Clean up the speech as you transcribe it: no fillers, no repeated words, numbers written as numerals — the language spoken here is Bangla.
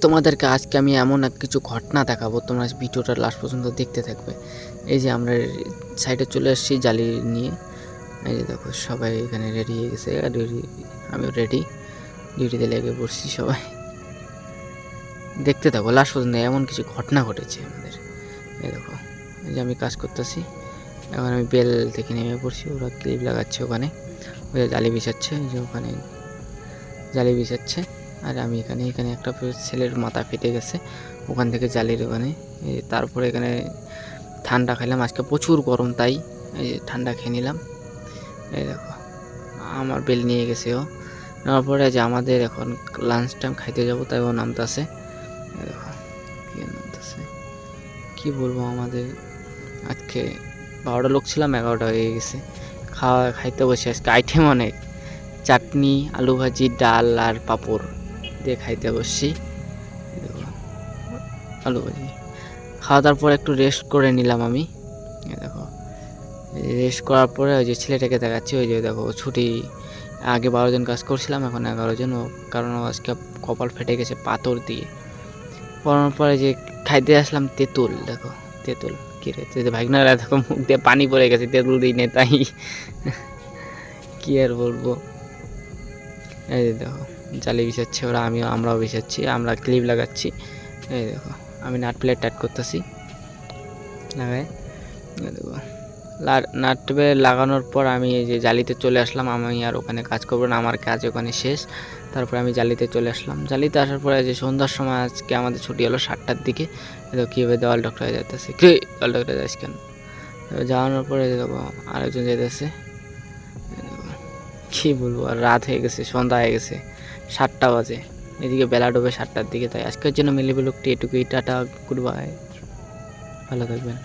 তোমাদেরকে আজকে আমি এমন এক কিছু ঘটনা দেখাবো, তোমরা ভিডিওটা লাস্ট পর্যন্ত দেখতে থাকবে। এই যে আমরা সাইডে চলে আসছি জালি নিয়ে। এই যে দেখো সবাই এখানে রেডি হয়ে গেছে, আমিও রেডি, ডিউটিতে লেগে পড়ছি সবাই। দেখতে থাকো লাস্ট পর্যন্ত, এমন কিছু ঘটনা ঘটেছে আমাদের। এই দেখো, এই যে আমি কাজ করতেছি, এখন আমি বেল থেকে নেমে পড়ছি, ওরা ক্লিপ লাগাচ্ছে ওখানে, ওই জালি বিছাচ্ছে, এই যে ওখানে জালি বিছাচ্ছে। আর আমি এখানে একটা ছেলের মাথা ফেটে গেছে, ওখান থেকে জালির ওখানে। তারপরে এখানে ঠান্ডা খাইলাম, আজকে প্রচুর গরম, তাই এই যে ঠান্ডা খেয়ে নিলাম। এই দেখো আমার বেল নিয়ে গেছে ও, নেওয়ার পরে যে আমাদের এখন লাঞ্চ টাইম খাইতে যাবো, তাই ও নামতেছে। দেখো কি নামতেছে, কী বলবো, আমাদের আজকে 12টা লোক ছিলাম, 11টা হয়ে গেছে। খাইতে বসে আজকে আইটেম অনেক, চাটনি, আলু ভাজি, ডাল আর পাঁপড় দিয়ে খাইতে বসছি। দেখো আলু ভাজি খাওয়া দাওয়ার পর একটু রেস্ট করে নিলাম আমি। দেখো রেস্ট করার পরে ওই যে ছেলেটাকে দেখাচ্ছি, ওই যে দেখো ছুটি, আগে 12 জন কাজ করছিলাম, এখন 11 জন, কারণ আজকে কপাল ফেটে গেছে পাথর দিয়ে পড়ানোর পরে। যে খাইতে আসলাম তেঁতুল, দেখো তেঁতুল কী রে, ভাগনারা দেখো মুখ দিয়ে পানি পড়ে গেছে, তেঁতুল দিই নে তাই কি আর বলবো। এই যে দেখো জালি বিছাচ্ছে ওরা, আমরাও বিছাচ্ছি, আমরা ক্লিপ লাগাচ্ছি। এই দেখো আমি নাট প্লেট টাইট করতেছি লাগাই। দেখো নাট প্লেট লাগানোর পর আমি এই যে জালিতে চলে আসলাম, আমি আর ওখানে কাজ করবো না, আমার কাজ ওখানে শেষ। তারপরে আমি জালিতে চলে আসলাম, জালিতে আসার পরে যে সন্ধ্যার সময় আজকে আমাদের ছুটি হলো 7টার দিকে। দেখো কীভাবে দেওয়াল ডক্টর হয়ে যাইতেছে, কি দেওয়াল ডক্টর যাস কেন, যাওয়ানোর পরে দেখো আরেকজন যেতেছে। কী বলবো, আর রাত হয়ে গেছে, সন্ধ্যা হয়ে গেছে, 7টা বাজে, এদিকে বেলা ডোবে 7টার দিকে। তাই আজকের জন্য মিলি ব্লগটি এটুকুই, টাটা, গুড বাই, ভালো থাকবেন।